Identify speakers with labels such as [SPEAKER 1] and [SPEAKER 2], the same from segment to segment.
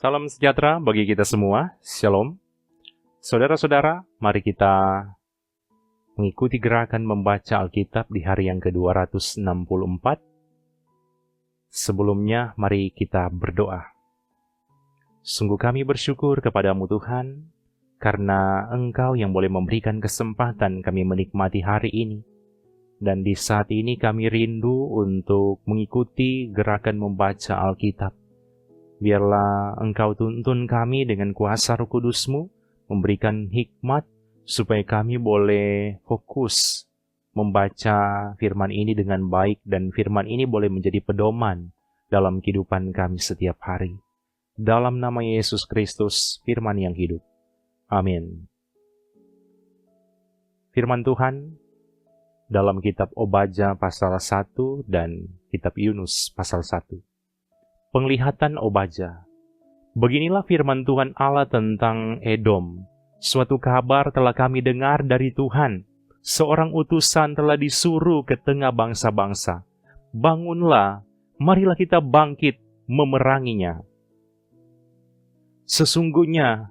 [SPEAKER 1] Salam sejahtera bagi kita semua, Shalom. Saudara-saudara, mari kita mengikuti gerakan membaca Alkitab di hari yang ke-264. Sebelumnya, mari kita berdoa. Sungguh kami bersyukur kepadamu Tuhan, karena Engkau yang boleh memberikan kesempatan kami menikmati hari ini. Dan di saat ini kami rindu untuk mengikuti gerakan membaca Alkitab. Biarlah Engkau tuntun kami dengan kuasa Roh Kudus-Mu, memberikan hikmat supaya kami boleh fokus membaca firman ini dengan baik dan firman ini boleh menjadi pedoman dalam kehidupan kami setiap hari. Dalam nama Yesus Kristus, firman yang hidup. Amin. Firman Tuhan dalam kitab Obaja pasal 1 dan kitab Yunus pasal 1. Penglihatan Obaja. Beginilah firman Tuhan Allah tentang Edom. Suatu kabar telah kami dengar dari Tuhan. Seorang utusan telah disuruh ke tengah bangsa-bangsa. Bangunlah, marilah kita bangkit memeranginya. Sesungguhnya,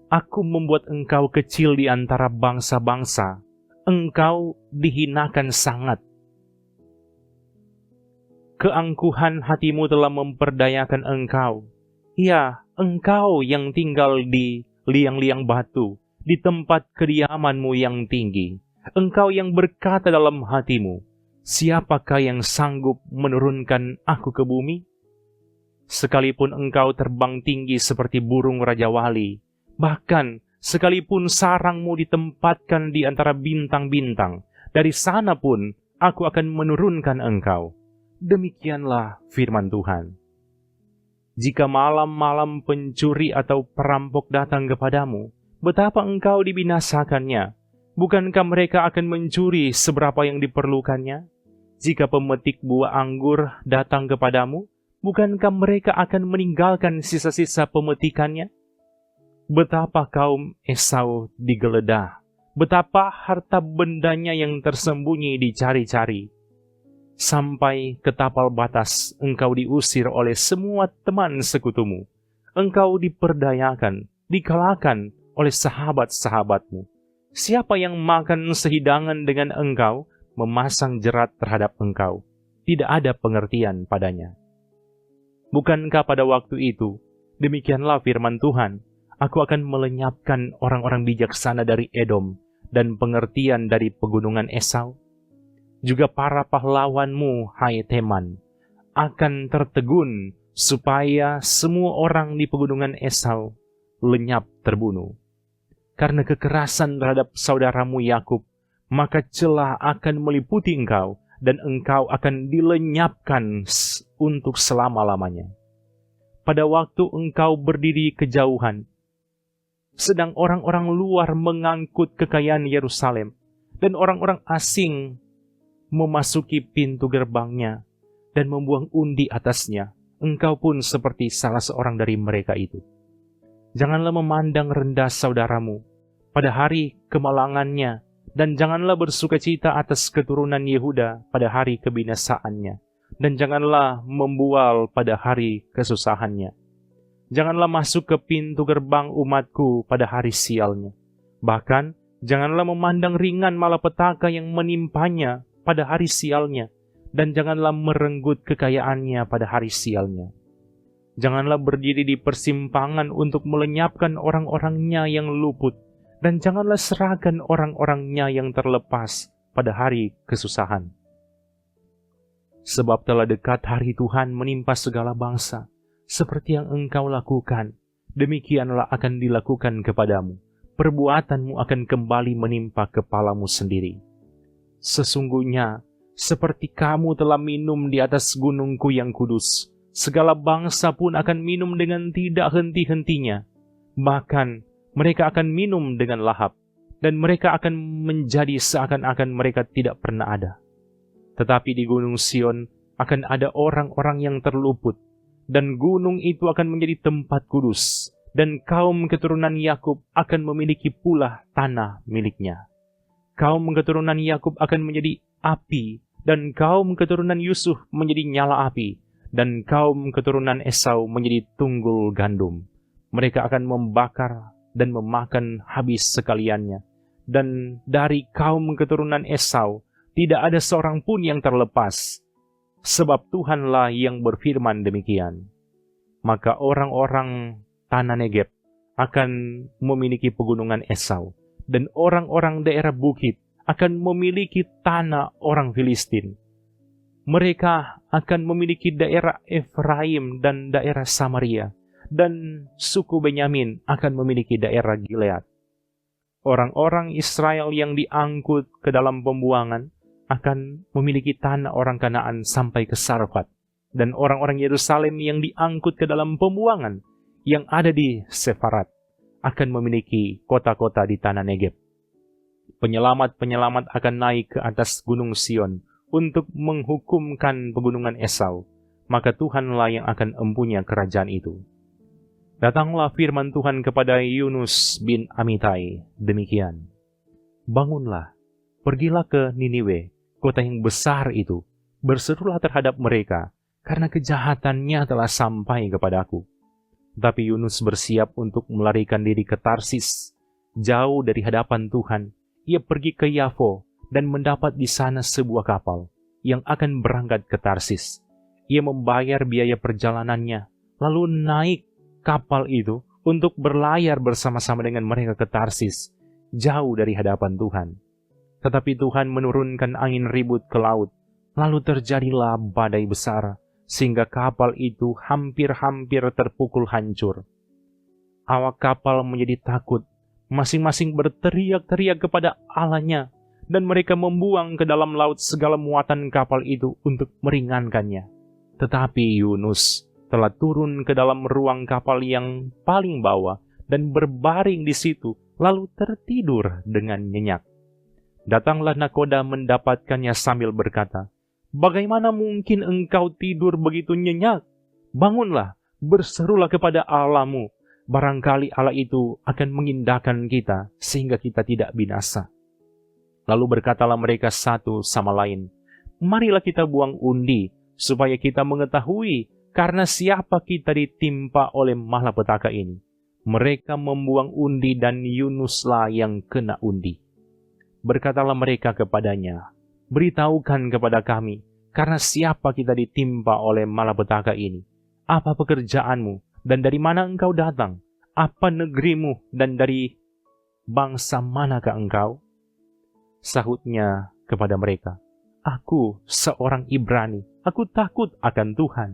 [SPEAKER 1] aku membuat engkau kecil di antara bangsa-bangsa. Engkau dihinakan sangat. Keangkuhan hatimu telah memperdayakan engkau. Ya, engkau yang tinggal di liang-liang batu, di tempat kediamanmu yang tinggi. Engkau yang berkata dalam hatimu, siapakah yang sanggup menurunkan aku ke bumi? Sekalipun engkau terbang tinggi seperti burung Raja Wali, bahkan sekalipun sarangmu ditempatkan di antara bintang-bintang, dari sana pun aku akan menurunkan engkau. Demikianlah firman Tuhan. Jika malam-malam pencuri atau perampok datang kepadamu, betapa engkau dibinasakannya? Bukankah mereka akan mencuri seberapa yang diperlukannya? Jika pemetik buah anggur datang kepadamu, bukankah mereka akan meninggalkan sisa-sisa pemetikannya? Betapa kaum Esau digeledah, betapa harta bendanya yang tersembunyi dicari-cari. Sampai ke tapal batas engkau diusir oleh semua teman sekutumu. Engkau diperdayakan, dikalahkan oleh sahabat-sahabatmu. Siapa yang makan sehidangan dengan engkau, memasang jerat terhadap engkau. Tidak ada pengertian padanya. Bukankah pada waktu itu, demikianlah firman Tuhan, aku akan melenyapkan orang-orang bijaksana dari Edom dan pengertian dari pegunungan Esau? Juga para pahlawanmu, hai Teman, akan tertegun supaya semua orang di pegunungan Esau lenyap terbunuh. Karena kekerasan terhadap saudaramu Yakub, maka celah akan meliputi engkau dan engkau akan dilenyapkan untuk selama-lamanya. Pada waktu engkau berdiri kejauhan, sedang orang-orang luar mengangkut kekayaan Yerusalem dan orang-orang asing memasuki pintu gerbangnya dan membuang undi atasnya, engkau pun seperti salah seorang dari mereka itu. Janganlah memandang rendah saudaramu pada hari kemalangannya, dan janganlah bersukacita atas keturunan Yehuda pada hari kebinasaannya, dan janganlah membual pada hari kesusahannya. Janganlah masuk ke pintu gerbang umatku pada hari sialnya. Bahkan, janganlah memandang ringan malapetaka yang menimpanya pada hari sialnya, dan janganlah merenggut kekayaannya pada hari sialnya. Janganlah berdiri di persimpangan untuk melenyapkan orang-orangnya yang luput, dan janganlah serahkan orang-orangnya yang terlepas pada hari kesusahan. Sebab telah dekat hari Tuhan menimpa segala bangsa, seperti yang engkau lakukan, demikianlah akan dilakukan kepadamu. Perbuatanmu akan kembali menimpa kepalamu sendiri. Sesungguhnya, seperti kamu telah minum di atas gunungku yang kudus, segala bangsa pun akan minum dengan tidak henti-hentinya. Bahkan, mereka akan minum dengan lahap, dan mereka akan menjadi seakan-akan mereka tidak pernah ada. Tetapi di gunung Sion akan ada orang-orang yang terluput, dan gunung itu akan menjadi tempat kudus, dan kaum keturunan Yakub akan memiliki pula tanah miliknya. Kaum keturunan Yakub akan menjadi api, dan kaum keturunan Yusuf menjadi nyala api, dan kaum keturunan Esau menjadi tunggul gandum. Mereka akan membakar dan memakan habis sekaliannya. Dan dari kaum keturunan Esau tidak ada seorang pun yang terlepas, sebab Tuhanlah yang berfirman demikian. Maka orang-orang tanah Negeb akan memiliki pegunungan Esau, dan orang-orang daerah bukit akan memiliki tanah orang Filistin. Mereka akan memiliki daerah Efraim dan daerah Samaria, dan suku Benyamin akan memiliki daerah Gilead. Orang-orang Israel yang diangkut ke dalam pembuangan akan memiliki tanah orang Kanaan sampai ke Sarfat, dan orang-orang Yerusalem yang diangkut ke dalam pembuangan yang ada di Sefarat akan memiliki kota-kota di tanah Negeb. Penyelamat-penyelamat akan naik ke atas gunung Sion untuk menghukumkan pegunungan Esau, maka Tuhanlah yang akan empunya kerajaan itu. Datanglah firman Tuhan kepada Yunus bin Amitai demikian. Bangunlah, pergilah ke Niniwe, kota yang besar itu, berserulah terhadap mereka, karena kejahatannya telah sampai kepadaku. Tapi Yunus bersiap untuk melarikan diri ke Tarsis, jauh dari hadapan Tuhan. Ia pergi ke Yafo dan mendapat di sana sebuah kapal yang akan berangkat ke Tarsis. Ia membayar biaya perjalanannya, lalu naik kapal itu untuk berlayar bersama-sama dengan mereka ke Tarsis, jauh dari hadapan Tuhan. Tetapi Tuhan menurunkan angin ribut ke laut, lalu terjadilah badai besar, sehingga kapal itu hampir-hampir terpukul hancur. Awak kapal menjadi takut, masing-masing berteriak-teriak kepada Allahnya, dan mereka membuang ke dalam laut segala muatan kapal itu untuk meringankannya. Tetapi Yunus telah turun ke dalam ruang kapal yang paling bawah dan berbaring di situ, lalu tertidur dengan nyenyak. Datanglah nakoda mendapatkannya sambil berkata, "Bagaimana mungkin engkau tidur begitu nyenyak? Bangunlah, berserulah kepada Allahmu. Barangkali Allah itu akan mengindahkan kita sehingga kita tidak binasa." Lalu berkatalah mereka satu sama lain, "Marilah kita buang undi, supaya kita mengetahui karena siapa kita ditimpa oleh malapetaka ini." Mereka membuang undi dan Yunuslah yang kena undi. Berkatalah mereka kepadanya, "Beritahukan kepada kami, karena siapa kita ditimpa oleh malapetaka ini? Apa pekerjaanmu? Dan dari mana engkau datang? Apa negerimu? Dan dari bangsa manakah engkau?" Sahutnya kepada mereka, "Aku seorang Ibrani. Aku takut akan Tuhan,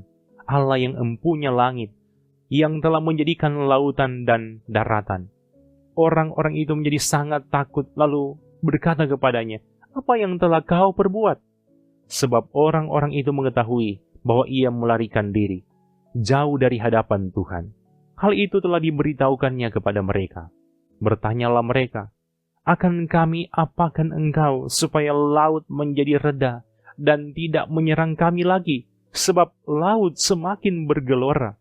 [SPEAKER 1] Allah yang empunya langit, yang telah menjadikan lautan dan daratan." Orang-orang itu menjadi sangat takut, lalu berkata kepadanya, "Apa yang telah kau perbuat?" Sebab orang-orang itu mengetahui bahwa ia melarikan diri jauh dari hadapan Tuhan. Hal itu telah diberitahukannya kepada mereka. Bertanyalah mereka, "Akan kami apakan engkau supaya laut menjadi reda dan tidak menyerang kami lagi, sebab laut semakin bergelora?"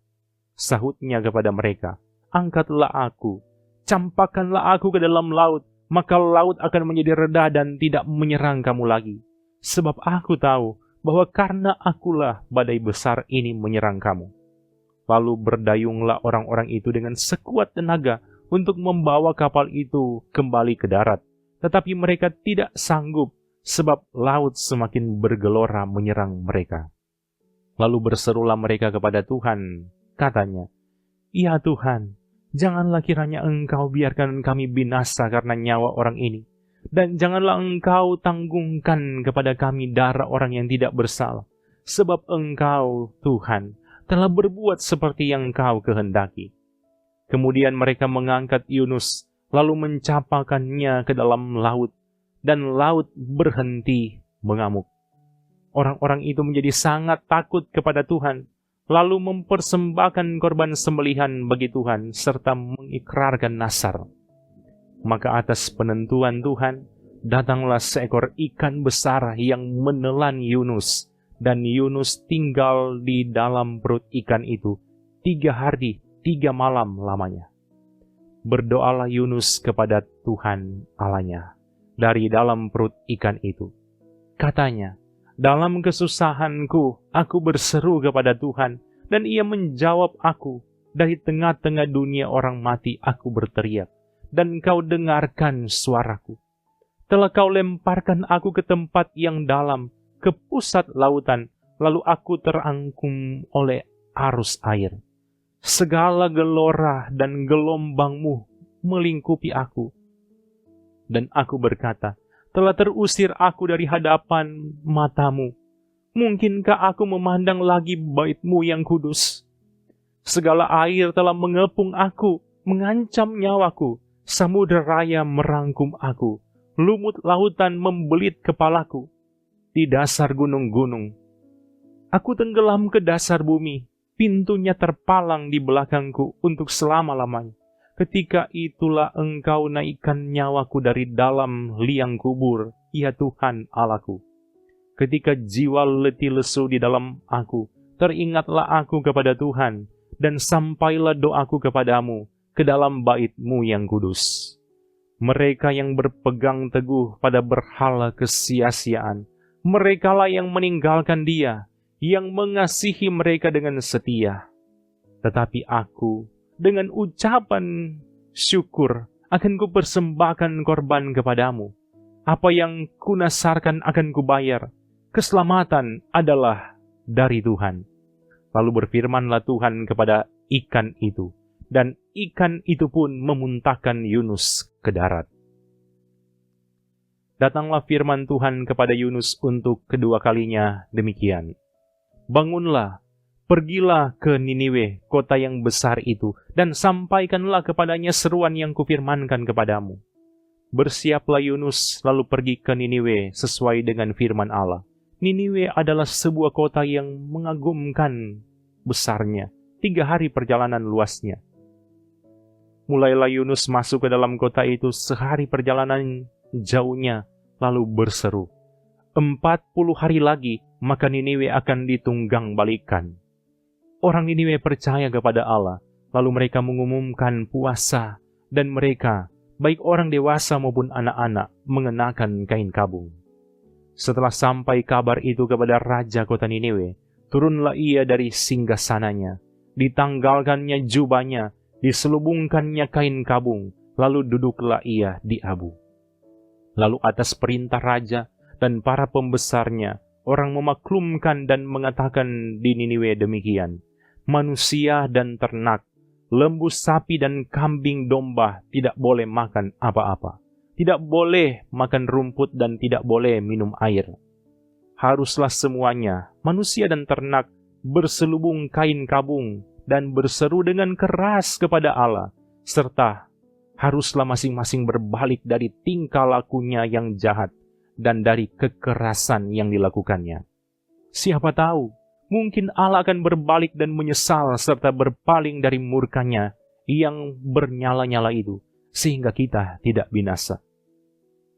[SPEAKER 1] Sahutnya kepada mereka, "Angkatlah aku, campakkanlah aku ke dalam laut, maka laut akan menjadi reda dan tidak menyerang kamu lagi. Sebab aku tahu bahwa karena akulah badai besar ini menyerang kamu." Lalu berdayunglah orang-orang itu dengan sekuat tenaga untuk membawa kapal itu kembali ke darat. Tetapi mereka tidak sanggup, sebab laut semakin bergelora menyerang mereka. Lalu berserulah mereka kepada Tuhan, katanya, "Ya Tuhan, janganlah kiranya Engkau biarkan kami binasa karena nyawa orang ini, dan janganlah Engkau tanggungkan kepada kami darah orang yang tidak bersalah, sebab Engkau, Tuhan, telah berbuat seperti yang Engkau kehendaki." Kemudian mereka mengangkat Yunus, lalu mencapakannya ke dalam laut, dan laut berhenti mengamuk. Orang-orang itu menjadi sangat takut kepada Tuhan, lalu mempersembahkan korban sembelihan bagi Tuhan, serta mengikrarkan nazar. Maka atas penentuan Tuhan, datanglah seekor ikan besar yang menelan Yunus, dan Yunus tinggal di dalam perut ikan itu 3 hari 3 malam lamanya. Berdoalah Yunus kepada Tuhan Allahnya dari dalam perut ikan itu. Katanya, Dalam kesusahanku, aku berseru kepada Tuhan, dan Ia menjawab aku. Dari tengah-tengah dunia orang mati, aku berteriak, dan Kau dengarkan suaraku. Telah Kau lemparkan aku ke tempat yang dalam, ke pusat lautan, lalu aku terangkum oleh arus air. Segala gelora dan gelombang-Mu melingkupi aku. Dan aku berkata, telah terusir aku dari hadapan mata-Mu. Mungkinkah aku memandang lagi bait-Mu yang kudus? Segala air telah mengepung aku, mengancam nyawaku. Samudra raya merangkum aku. Lumut lautan membelit kepalaku. Di dasar gunung-gunung, aku tenggelam ke dasar bumi. Pintunya terpalang di belakangku untuk selama-lamanya. Ketika itulah Engkau naikkan nyawaku dari dalam liang kubur, ya Tuhan Allahku. Ketika jiwa letih lesu di dalam aku, teringatlah aku kepada Tuhan, dan sampailah doaku kepadamu, ke dalam bait-Mu yang kudus. Mereka yang berpegang teguh pada berhala kesia-siaan, merekalah yang meninggalkan Dia, yang mengasihi mereka dengan setia. Tetapi aku, dengan ucapan syukur, akan kupersembahkan korban kepadamu. Apa yang kunasarkan akan kubayar. Keselamatan adalah dari Tuhan. Lalu berfirmanlah Tuhan kepada ikan itu, dan ikan itu pun memuntahkan Yunus ke darat. Datanglah firman Tuhan kepada Yunus untuk kedua kalinya demikian. Bangunlah, pergilah ke Niniwe, kota yang besar itu, dan sampaikanlah kepadanya seruan yang kufirmankan kepadamu. Bersiaplah Yunus, lalu pergi ke Niniwe sesuai dengan firman Allah. Niniwe adalah sebuah kota yang mengagumkan besarnya, 3 hari perjalanan luasnya. Mulailah Yunus masuk ke dalam kota itu sehari perjalanan jauhnya, lalu berseru, 40 hari lagi, maka Niniwe akan ditunggang balikan. Orang Niniwe percaya kepada Allah, lalu mereka mengumumkan puasa, dan mereka, baik orang dewasa maupun anak-anak, mengenakan kain kabung. Setelah sampai kabar itu kepada raja kota Niniwe, turunlah ia dari singgasananya, ditanggalkannya jubahnya, diselubungkannya kain kabung, lalu duduklah ia di abu. Lalu atas perintah raja dan para pembesarnya, orang memaklumkan dan mengatakan di Niniwe demikian, manusia dan ternak, lembu sapi dan kambing domba tidak boleh makan apa-apa. Tidak boleh makan rumput dan tidak boleh minum air. Haruslah semuanya, manusia dan ternak, berselubung kain kabung dan berseru dengan keras kepada Allah, serta haruslah masing-masing berbalik dari tingkah lakunya yang jahat dan dari kekerasan yang dilakukannya. Siapa tahu, mungkin Allah akan berbalik dan menyesal serta berpaling dari murkanya yang bernyala-nyala itu, sehingga kita tidak binasa.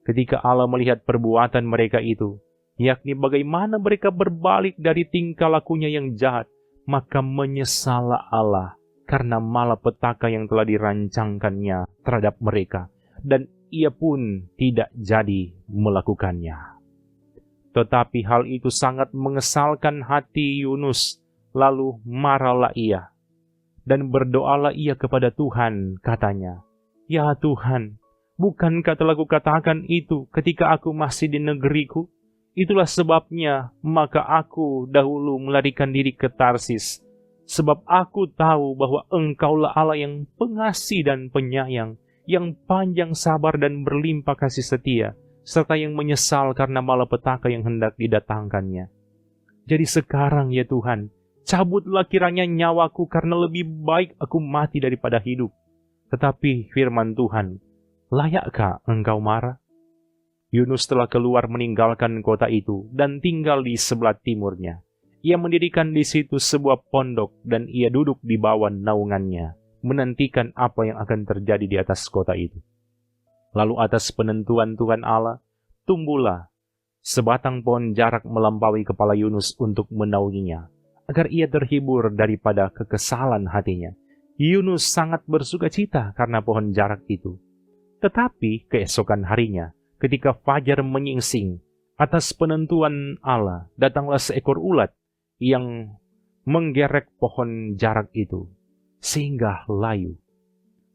[SPEAKER 1] Ketika Allah melihat perbuatan mereka itu, yakni bagaimana mereka berbalik dari tingkah lakunya yang jahat, maka menyesallah Allah karena malapetaka yang telah dirancangkannya terhadap mereka, dan ia pun tidak jadi melakukannya. Tetapi hal itu sangat mengesalkan hati Yunus, lalu marahlah ia, dan berdoalah ia kepada Tuhan, katanya, ya Tuhan, bukankah telah kukatakan itu ketika aku masih di negeriku? Itulah sebabnya maka aku dahulu melarikan diri ke Tarsis, sebab aku tahu bahwa Engkaulah Allah yang pengasih dan penyayang, yang panjang sabar dan berlimpah kasih setia, serta yang menyesal karena malapetaka yang hendak didatangkannya. Jadi sekarang ya Tuhan, cabutlah kiranya nyawaku, karena lebih baik aku mati daripada hidup. Tetapi firman Tuhan, layakkah Engkau marah? Yunus telah keluar meninggalkan kota itu dan tinggal di sebelah timurnya. Ia mendirikan di situ sebuah pondok dan ia duduk di bawah naungannya, menantikan apa yang akan terjadi di atas kota itu. Lalu atas penentuan Tuhan Allah, tumbuhlah sebatang pohon jarak melampaui kepala Yunus untuk menaunginya, agar ia terhibur daripada kekesalan hatinya. Yunus sangat bersukacita karena pohon jarak itu. Tetapi keesokan harinya, ketika fajar menyingsing, Atas penentuan Allah, datanglah seekor ulat yang menggerek pohon jarak itu, sehingga layu.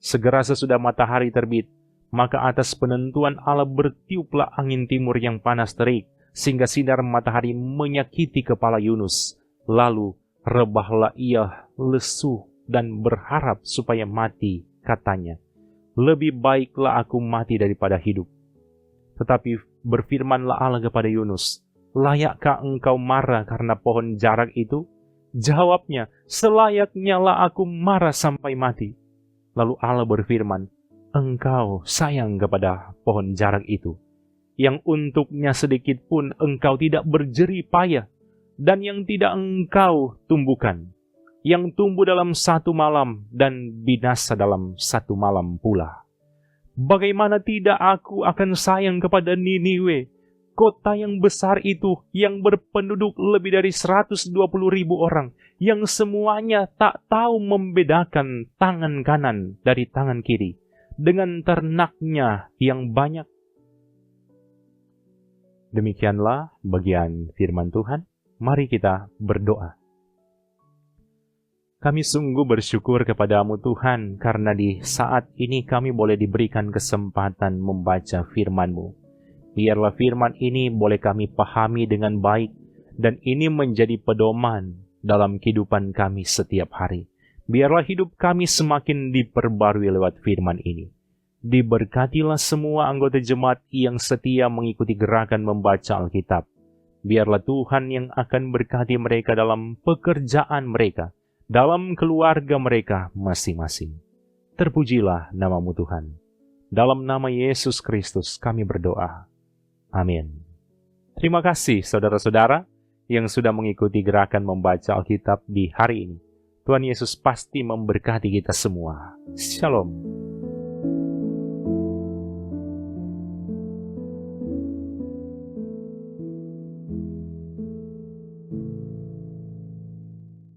[SPEAKER 1] Segera sesudah matahari terbit, maka atas penentuan Allah bertiuplah angin timur yang panas terik, sehingga sinar matahari menyakiti kepala Yunus. Lalu rebahlah ia lesu dan berharap supaya mati, katanya, "Lebih baiklah aku mati daripada hidup." Tetapi berfirmanlah Allah kepada Yunus, "Layakkah engkau marah karena pohon jarak itu?" Jawabnya, "Selayaknya lah aku marah sampai mati." Lalu Allah berfirman, "Engkau sayang kepada pohon jarak itu, yang untuknya sedikit pun engkau tidak berjerih payah, dan yang tidak engkau tumbuhkan, yang tumbuh dalam satu malam dan binasa dalam satu malam pula. Bagaimana tidak aku akan sayang kepada Niniwe, kota yang besar itu, yang berpenduduk lebih dari 120.000 orang, yang semuanya tak tahu membedakan tangan kanan dari tangan kiri, dengan ternaknya yang banyak." Demikianlah bagian firman Tuhan. Mari kita berdoa. Kami sungguh bersyukur kepadamu Tuhan, karena di saat ini kami boleh diberikan kesempatan membaca firman-Mu. Biarlah firman ini boleh kami pahami dengan baik, dan ini menjadi pedoman dalam kehidupan kami setiap hari. Biarlah hidup kami semakin diperbarui lewat firman ini. Diberkatilah semua anggota jemaat yang setia mengikuti gerakan membaca Alkitab. Biarlah Tuhan yang akan berkati mereka dalam pekerjaan mereka, dalam keluarga mereka masing-masing. Terpujilah nama-Mu Tuhan. Dalam nama Yesus Kristus kami berdoa. Amin. Terima kasih saudara-saudara yang sudah mengikuti gerakan membaca Alkitab di hari ini. Tuhan Yesus pasti memberkati kita semua. Shalom.